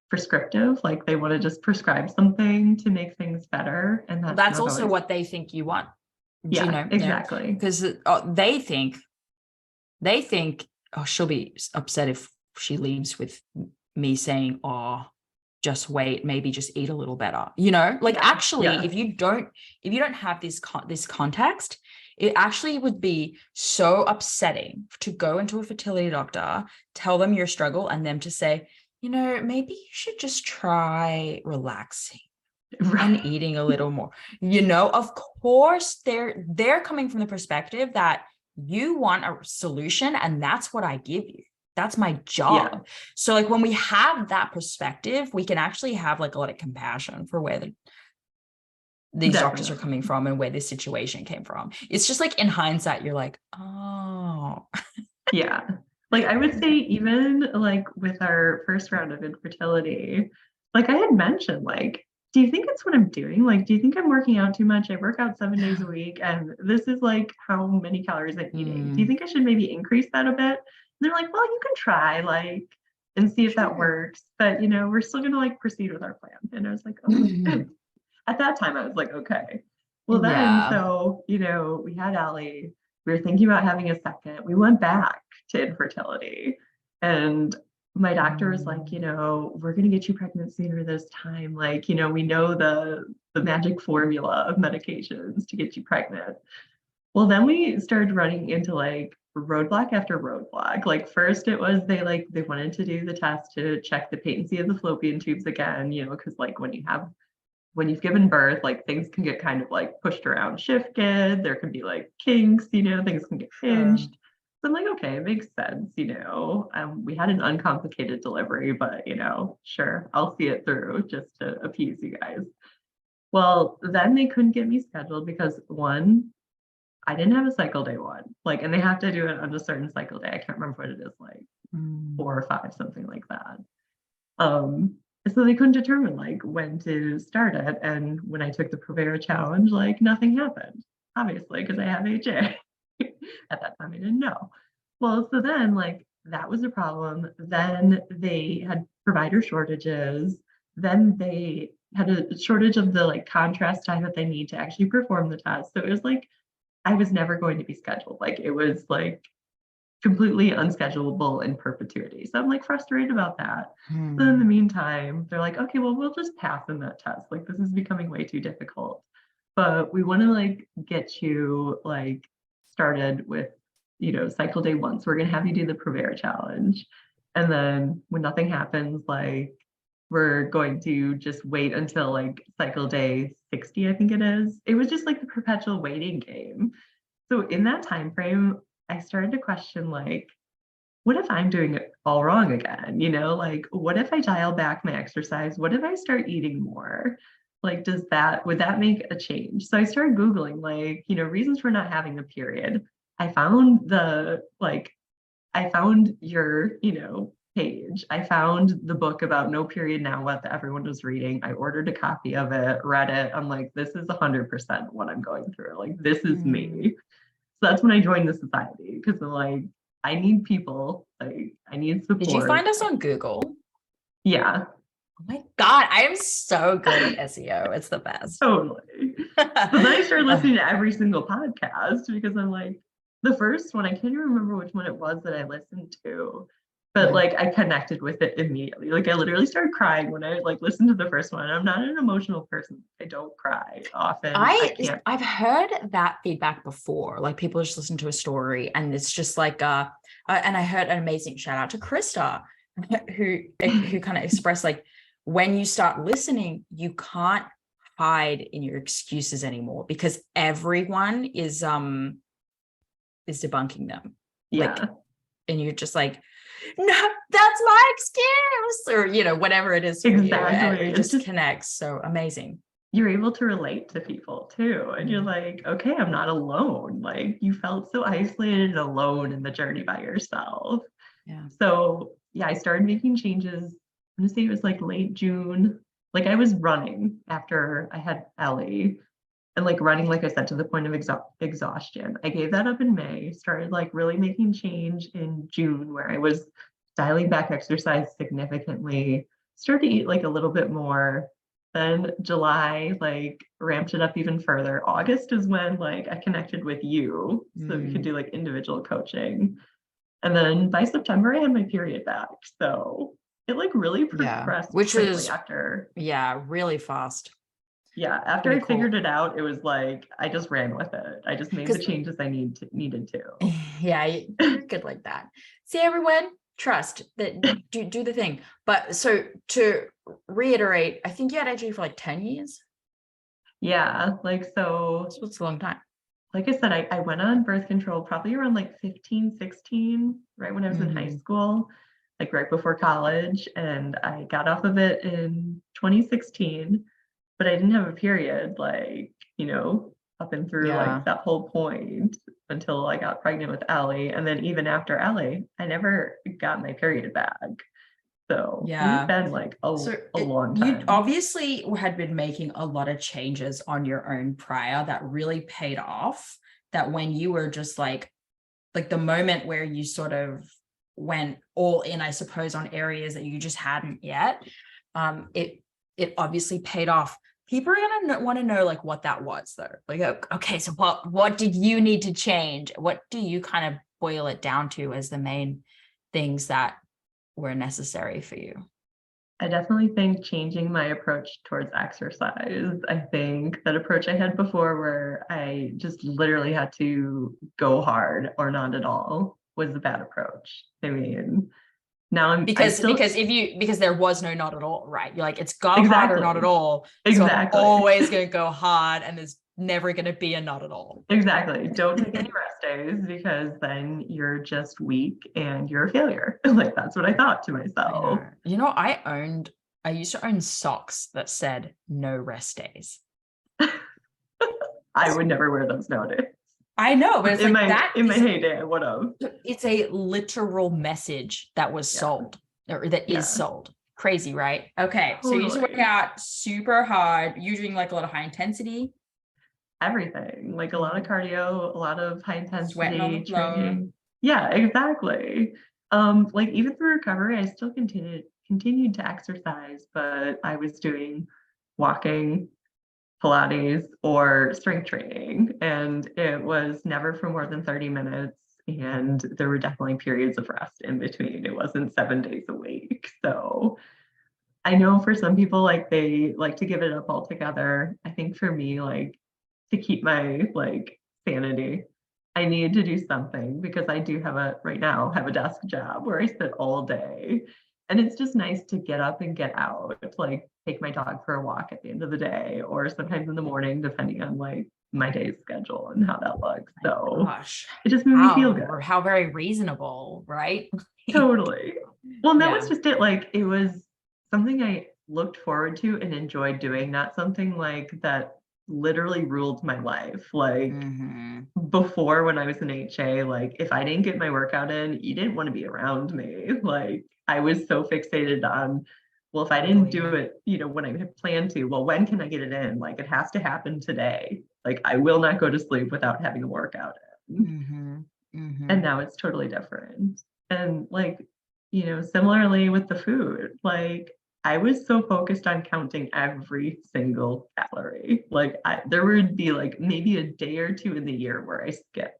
D: prescriptive, like they want to just prescribe something to make things better, and that's
C: also what they think you want.
D: Exactly,
C: because they think she'll be upset if she leaves with me saying, oh, just wait, maybe just eat a little better, if you don't have this context, it actually would be so upsetting to go into a fertility doctor, tell them your struggle, and them to say, maybe you should just try relaxing and eating a little more. Of course, they're coming from the perspective that you want a solution, and that's what I give you. That's my job. Yeah. So like when we have that perspective, we can actually have like a lot of compassion for where these doctors are coming from and where this situation came from. It's just like in hindsight, you're like, oh.
D: Yeah. Like I would say even like with our first round of infertility, like I had mentioned, like, do you think it's what I'm doing? Like, do you think I'm working out too much? I work out 7 days a week, and this is like how many calories I'm eating. Do you think I should maybe increase that a bit? And they're like, well, you can try like and see if that works. But we're still gonna like proceed with our plan. And I was like, oh, at that time I was like, okay. Well then, so we had Allie. We were thinking about having a second. We went back to infertility, and my doctor was like, we're going to get you pregnant sooner this time. Like, we know the magic formula of medications to get you pregnant. Well, then we started running into like roadblock after roadblock. Like first it was they wanted to do the test to check the patency of the fallopian tubes again, because like when you've given birth, like things can get kind of like pushed around, shifted. There can be like kinks, things can get hinged. So I'm like, okay, it makes sense, we had an uncomplicated delivery, but sure, I'll see it through just to appease you guys. Well, then they couldn't get me scheduled because one, I didn't have a cycle day one. Like, and they have to do it on a certain cycle day. I can't remember what it is, like 4 or 5, something like that. So they couldn't determine like when to start it. And when I took the Purveyor challenge, like nothing happened, obviously, because I have HA. At that time, I didn't know. Well, so then like that was a problem. Then they had provider shortages. Then they had a shortage of the like contrast time that they need to actually perform the test. So it was like I was never going to be scheduled. Like it was like completely unschedulable in perpetuity. So I'm like frustrated about that. So in the meantime, they're like, okay, well, we'll just pass in that test. Like this is becoming way too difficult. But we want to like get you like started with, cycle day 1. So we're gonna have you do the Purveyor challenge. And then when nothing happens, like we're going to just wait until like cycle day 60, I think it is. It was just like the perpetual waiting game. So in that time frame, I started to question like, what if I'm doing it all wrong again? Like what if I dial back my exercise? What if I start eating more? Like, would that make a change? So I started Googling like, reasons for not having a period. I found your, page. I found the book about no period now, what everyone was reading. I ordered a copy of it, read it. I'm like, this is 100% what I'm going through. Like, this is me. So that's when I joined the society because I'm like, I need people. Like, I need support.
C: Did you find us on Google?
D: Yeah.
C: Oh my God, I am so good at SEO. It's the best.
D: Totally. So then I started listening to every single podcast because I'm like, the first one, I can't even remember which one it was that I listened to, but like I connected with it immediately. Like I literally started crying when I like listened to the first one. I'm not an emotional person. I don't cry often.
C: I've heard that feedback before. Like people just listen to a story and it's just like and I heard an amazing shout out to Krista who kind of expressed like when you start listening, you can't hide in your excuses anymore because everyone is debunking them.
D: Yeah.
C: Like, and you're just like, no, that's my excuse, or whatever it is for
D: exactly.
C: you. It just connects. So amazing.
D: You're able to relate to people too. And you're like, okay, I'm not alone. Like you felt so isolated and alone in the journey by yourself.
C: Yeah.
D: So yeah, I started making changes. I'm gonna say it was like late June. Like I was running after I had Ellie. And like running, like I said, to the point of exhaustion. I gave that up in May, started like really making change in June where I was dialing back exercise significantly, started to eat like a little bit more. Then July, like ramped it up even further. August is when like I connected with you so we could do like individual coaching. And then by September, I had my period back. So it like really progressed
C: which was
D: after.
C: Yeah, really fast.
D: Yeah, after I figured it out, it was like I just ran with it. I just made the changes I needed to.
C: Yeah, you're good like that. See, everyone, trust that do the thing. But so to reiterate, I think you had HA for like 10 years.
D: Yeah, like so.
C: It's a long time.
D: Like I said, I went on birth control probably around like 15, 16, right when I was in high school, like right before college. And I got off of it in 2016. But I didn't have a period, like, up and through like that whole point until I got pregnant with Ellie. And then even after Ellie, I never got my period back. So it's been like a long time.
C: You obviously had been making a lot of changes on your own prior that really paid off. That when you were just like the moment where you sort of went all in, I suppose, on areas that you just hadn't yet, it obviously paid off. People are going to want to know like what that was though. Like, okay, so what did you need to change? What do you kind of boil it down to as the main things that were necessary for you?
D: I definitely think changing my approach towards exercise. I think that approach I had before where I just literally had to go hard or not at all was a bad approach. I mean, now
C: because there was no not at all, right? You're like, it's go hard or not at all.
D: Exactly.
C: So I'm always going to go hard and there's never going to be a not at all.
D: Exactly. Don't take any rest days because then you're just weak and you're a failure. Like that's what I thought to myself.
C: I used to own socks that said no rest days.
D: I would never wear those nowadays.
C: I know, but it's
D: in
C: like
D: my
C: that
D: in my heyday, I would have.
C: it's a literal message that was sold, or that is sold. Crazy, right? Okay. So you used to work out super hard. You're doing like a lot of high intensity.
D: Everything, like a lot of cardio, a lot of high intensity
C: Sweating on the floor.
D: training. Yeah, exactly. Like even through recovery, I still continued to exercise, but I was doing walking, Pilates, or strength training, and it was never for more than 30 minutes. And there were definitely periods of rest in between. It wasn't 7 days a week. So I know for some people, like they like to give it up altogether. I think for me, like to keep my like sanity, I needed to do something because I do right now have a desk job where I sit all day. And it's just nice to get up and get out, to like take my dog for a walk at the end of the day, or sometimes in the morning, depending on like my day's schedule and how that looks. So
C: Gosh,
D: it just made me feel good.
C: or how very reasonable, right?
D: Totally. Well, and that was just it. Like it was something I looked forward to and enjoyed doing, not something like that literally ruled my life. Like before, when I was in HA, like if I didn't get my workout in, you didn't want to be around me. Like I was so fixated on, well, if I didn't do it, when I had planned to, well, when can I get it in? Like it has to happen today. Like I will not go to sleep without having a workout in. And now it's totally different. And like, similarly with the food, like I was so focused on counting every single calorie. Like there would be like maybe a day or two in the year where I skipped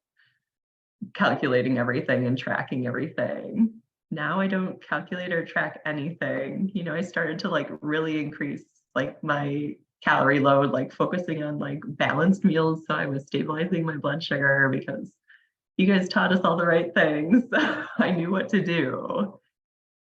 D: calculating everything and tracking everything. Now I don't calculate or track anything. I started to like really increase like my calorie load, like focusing on like balanced meals. So I was stabilizing my blood sugar because you guys taught us all the right things. I knew what to do.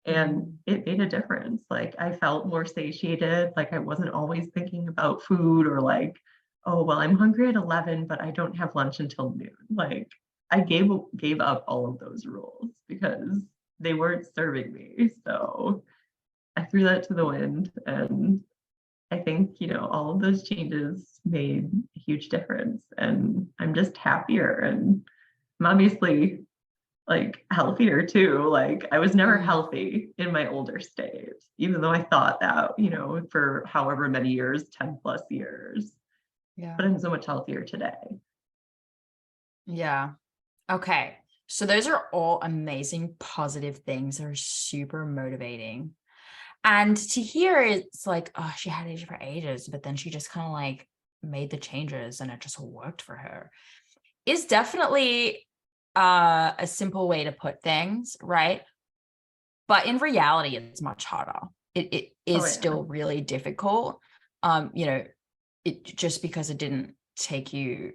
D: And it made a difference. Like I felt more satiated. Like I wasn't always thinking about food or like, oh, well, I'm hungry at 11, but I don't have lunch until noon. Like I gave up all of those rules because they weren't serving me. So I threw that to the wind. And I think, all of those changes made a huge difference. And I'm just happier. And I'm obviously like healthier too. Like I was never healthy in my older state, even though I thought that, for however many years, 10 plus years. Yeah. But I'm so much healthier today.
C: Yeah. Okay. So those are all amazing, positive things that are super motivating. And to hear it's like, oh, she had it for ages, but then she just kind of like made the changes and it just worked for her, is definitely a simple way to put things, right? But in reality, it's much harder. It is still really difficult. It just because it didn't take you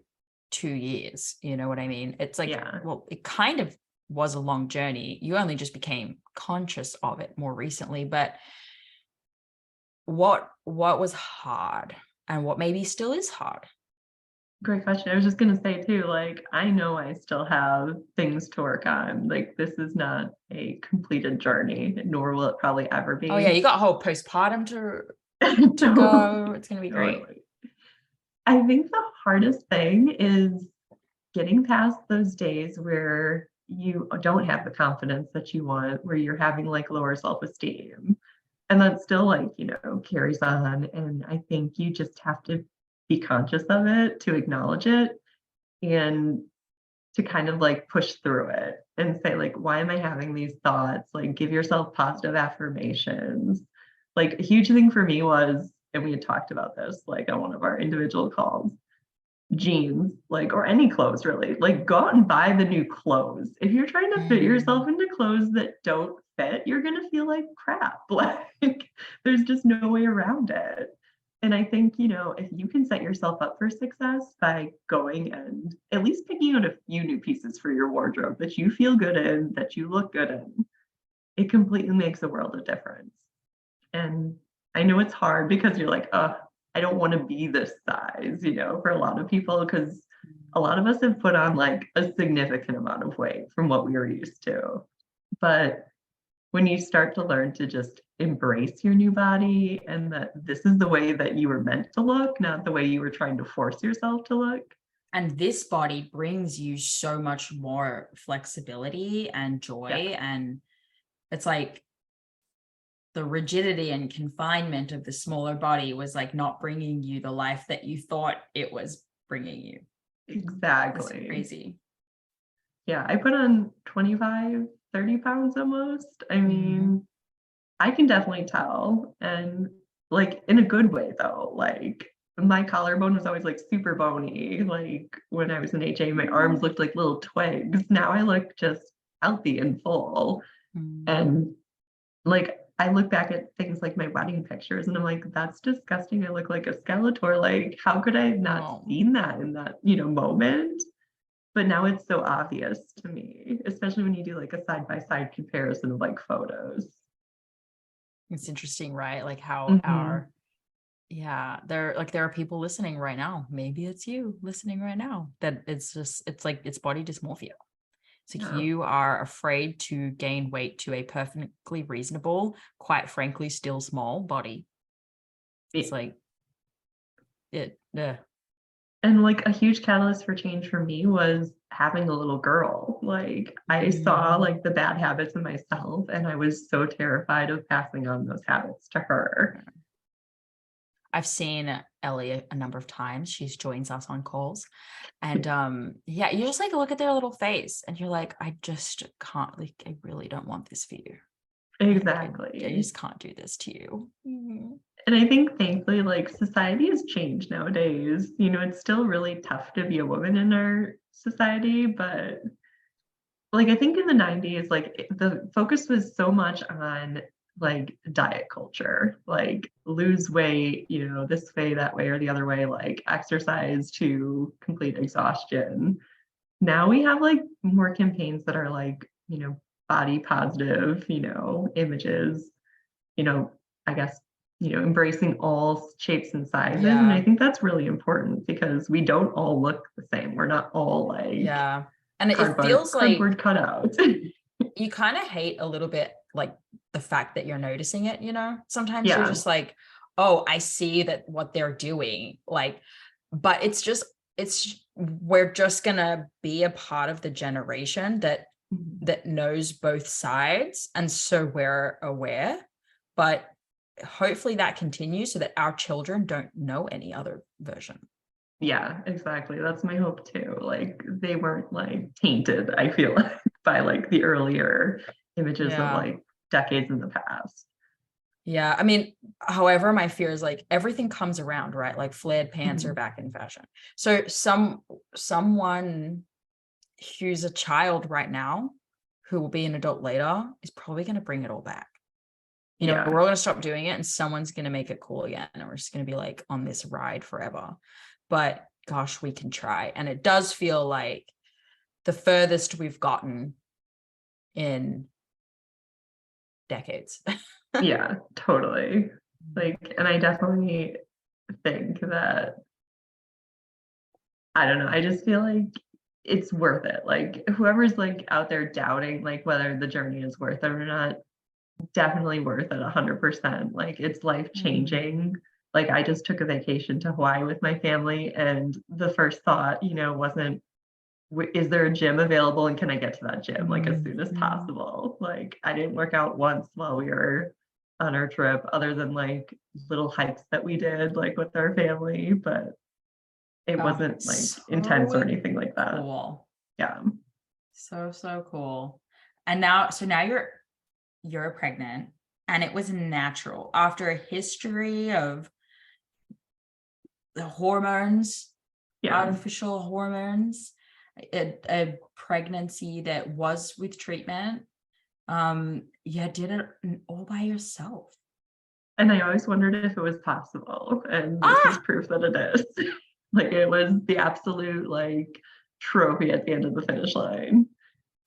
C: 2 years, you know what I mean? It's like, well, it kind of was a long journey. You only just became conscious of it more recently, but what was hard and what maybe still is hard?
D: Great question. I was just going to say too, like, I know I still have things to work on. Like, this is not a completed journey, nor will it probably ever be.
C: Oh yeah, you got a whole postpartum to go. It's going to be great.
D: Totally. I think the hardest thing is getting past those days where you don't have the confidence that you want, where you're having like lower self-esteem. And that still like, carries on. And I think you just have to be conscious of it, to acknowledge it, and to kind of like push through it and say like, why am I having these thoughts? Like give yourself positive affirmations. Like a huge thing for me was, and we had talked about this like on one of our individual calls, jeans, like, or any clothes really, like go out and buy the new clothes. If you're trying to fit yourself into clothes that don't fit, you're going to feel like crap. Like there's just no way around it. And I think, if you can set yourself up for success by going and at least picking out a few new pieces for your wardrobe that you feel good in, that you look good in, it completely makes a world of difference. And I know it's hard because you're like, oh, I don't want to be this size, for a lot of people, because a lot of us have put on like a significant amount of weight from what we were used to. But when you start to learn to just embrace your new body and that this is the way that you were meant to look, not the way you were trying to force yourself to look.
C: And this body brings you so much more flexibility and joy. And it's like the rigidity and confinement of the smaller body was like not bringing you the life that you thought it was bringing you.
D: Exactly.
C: That's crazy.
D: Yeah, I put on 25, 30 pounds almost. I mean, I can definitely tell. And like in a good way though, like my collarbone was always like super bony. Like when I was in HA, my arms looked like little twigs. Now I look just healthy and full. And like I look back at things like my wedding pictures and I'm like, that's disgusting. I look like a Skeletor. Like, how could I have not seen that in that, moment? But now it's so obvious to me, especially when you do like a side-by-side comparison of like photos.
C: It's interesting, right? Like how there are people listening right now. Maybe it's you listening right now that it's like it's body dysmorphia. It's like you are afraid to gain weight to a perfectly reasonable, quite frankly, still small body. It's like it.
D: And like a huge catalyst for change for me was having a little girl. Like I saw like the bad habits in myself and I was so terrified of passing on those habits to her.
C: I've seen Ellie a number of times. She joins us on calls. And you just like look at their little face and you're like, I just can't, like, I really don't want this for you.
D: Exactly.
C: I just can't do this to you.
D: And I think thankfully, like society has changed nowadays. It's still really tough to be a woman in our society, but like I think in the 90s, like the focus was so much on like diet culture, like lose weight, this way, that way, or the other way, like exercise to complete exhaustion. Now we have like more campaigns that are like, body positive, images, I guess, embracing all shapes and sizes.
C: Yeah.
D: And I think that's really important because we don't all look the same. We're not all like,
C: and it feels like
D: cardboard cutouts.
C: You kind of hate a little bit like the fact that you're noticing it, sometimes you're just like, oh, I see that what they're doing, like, but we're just gonna be a part of the generation that knows both sides, and so we're aware, but hopefully that continues so that our children don't know any other version.
D: Yeah, exactly. That's my hope too. Like they weren't like tainted, I feel like, by like the earlier images of like decades in the past.
C: Yeah, I mean, however, my fear is like everything comes around, right? Like flared pants are back in fashion. So someone who's a child right now who will be an adult later is probably going to bring it all back. We're all going to stop doing it and someone's going to make it cool again. And we're just going to be like on this ride forever. But gosh, we can try. And it does feel like the furthest we've gotten in decades.
D: Yeah, totally. Like, and I definitely think that, I don't know, I just feel like it's worth it. Like whoever's like out there doubting like whether the journey is worth it or not, definitely worth it 100%. Like it's life changing. Like I just took a vacation to Hawaii with my family and the first thought, wasn't, is there a gym available and can I get to that gym like as soon as possible? Like I didn't work out once while we were on our trip other than like little hikes that we did like with our family, but it wasn't like intense or anything like that.
C: Cool.
D: Yeah.
C: So cool. And now you're pregnant and it was natural after a history of the hormones, artificial hormones, a pregnancy that was with treatment. You did it all by yourself.
D: And I always wondered if it was possible. And this is proof that it is. Like it was the absolute like trophy at the end of the finish line.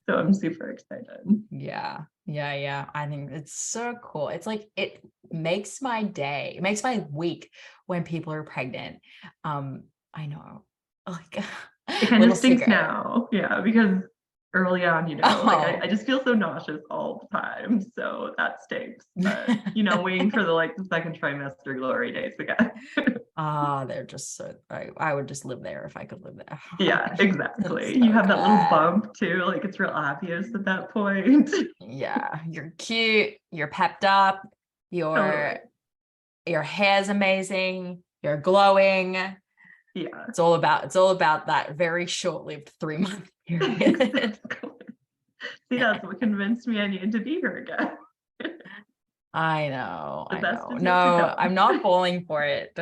D: So I'm super excited. Yeah.
C: I think it's so cool. It's like, it makes my day, it makes my week when people are pregnant. I know. Like
D: it kind of stinks now. Yeah, because early on, like I just feel so nauseous all the time. So that stinks. But waiting for the second trimester glory days again.
C: They're just so I would just live there if I could live there.
D: Yeah, exactly.
C: So
D: you have that little
C: good.
D: bump too, like it's real obvious at that point.
C: Yeah, you're cute, you're pepped up, your hair's amazing, you're glowing.
D: Yeah.
C: It's all about that very short-lived 3-month period.
D: Exactly. See, that's what convinced me I needed to be here again.
C: I know.
D: No,
C: I'm not falling for it.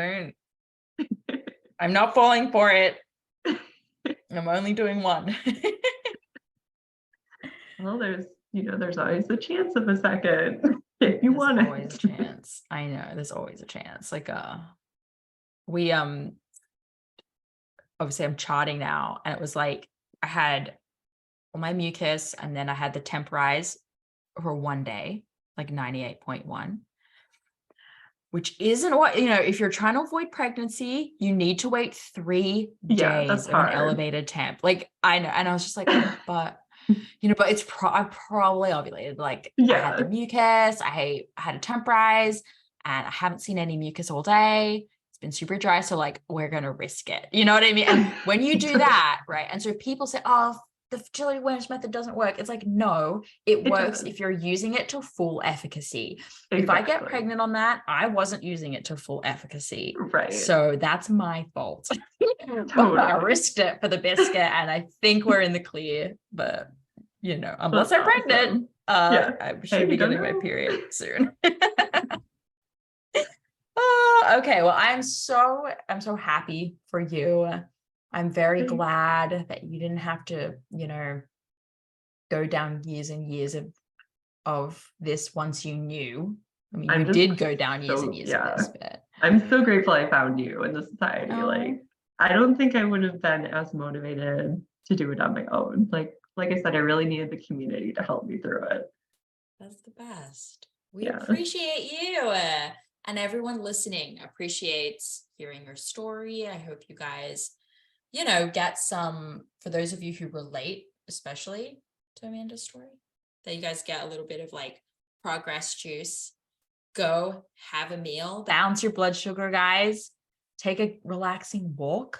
C: I'm not falling for it. I'm only doing one.
D: Well, there's always a chance of a second if you want it.
C: There's always a chance. I know, there's always a chance. Like we obviously I'm charting now, and it was like I had all my mucus and then I had the temporize for one day, like 98.1, which isn't what, if you're trying to avoid pregnancy, you need to wait 3 days of an elevated temp. Like I know. And I was just like, but it's I probably ovulated. Like I had the mucus, I had a temporize, and I haven't seen any mucus all day. It's been super dry. So like, we're going to risk it. You know what I mean? And when you do that, right. And so if people say, oh, the fertility awareness method doesn't work. It's like, no, it works if you're using it to full efficacy. Exactly. If I get pregnant on that, I wasn't using it to full efficacy.
D: Right.
C: So that's my fault. Totally. I risked it for the biscuit, and I think we're in the clear, but unless I'm pregnant, I should be getting my period soon. Okay. Well, I'm so happy for you. I'm very glad that you didn't have to, go down years and years of this once you knew. I mean, you did go down years and years of this, but
D: I'm so grateful I found you in the society. Like, I don't think I would have been as motivated to do it on my own. Like I said, I really needed the community to help me through it.
C: That's the best. We appreciate you. And everyone listening appreciates hearing your story. I hope you guys get some, for those of you who relate, especially to Amanda's story, that you guys get a little bit of like progress juice. Go have a meal, balance your blood sugar, guys. Take a relaxing walk.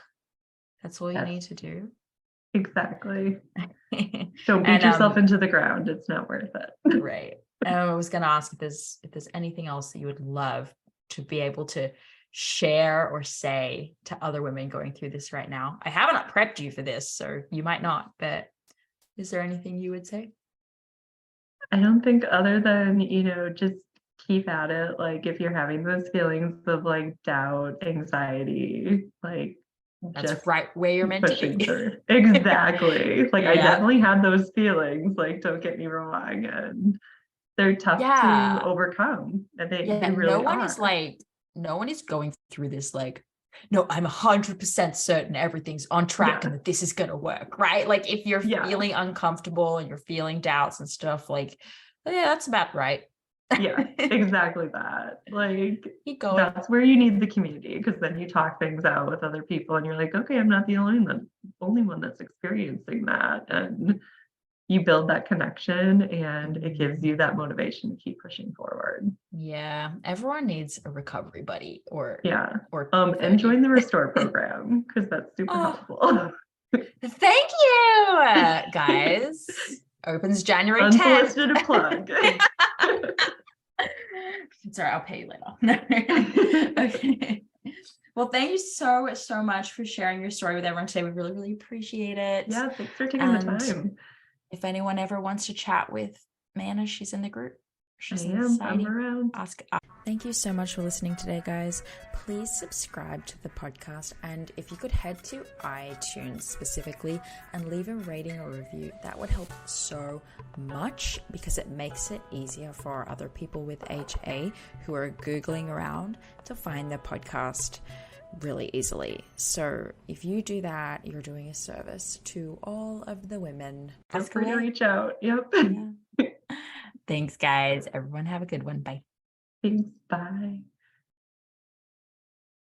C: That's all you need to do.
D: Exactly. Don't beat yourself into the ground. It's not worth it.
C: Right. I was going to ask if there's anything else that you would love to be able to share or say to other women going through this right now. I haven't prepped you for this, so you might not, but is there anything you would say?
D: I don't think, other than, just keep at it. Like, if you're having those feelings of like doubt, anxiety, like,
C: that's
D: just
C: right where you're meant to be.
D: Exactly. Like, I definitely had those feelings, like, don't get me wrong, and they're tough to overcome, and they really are.
C: No one is going through this like, no, I'm 100% certain everything's on track and that this is going to work, right? Like, if you're feeling uncomfortable and you're feeling doubts and stuff, like, that's about right.
D: Yeah, exactly that. Like,
C: keep going.
D: That's where you need the community, because then you talk things out with other people and you're like, okay, I'm not the only one that's experiencing that. And you build that connection, and it gives you that motivation to keep pushing forward.
C: Yeah. Everyone needs a recovery buddy or
D: and join the Restore program, because that's super helpful.
C: Thank you, guys. Opens January 10th.
D: Unsolicited plug.
C: Sorry, I'll pay you later. Okay. Well, thank you so much for sharing your story with everyone today. We really, really appreciate it.
D: Yeah, thanks for taking the time.
C: If anyone ever wants to chat with Mana, she's in the group.
D: I'm around.
C: Thank you so much for listening today, guys. Please subscribe to the podcast, and if you could head to iTunes specifically and leave a rating or review, that would help so much, because it makes it easier for other people with HA who are Googling around to find the podcast really easily. So if you do that, you're doing a service to all of the women.
D: Feel free to reach out. Yep.
C: Thanks, guys. Everyone have a good one. Bye.
D: Thanks. Bye.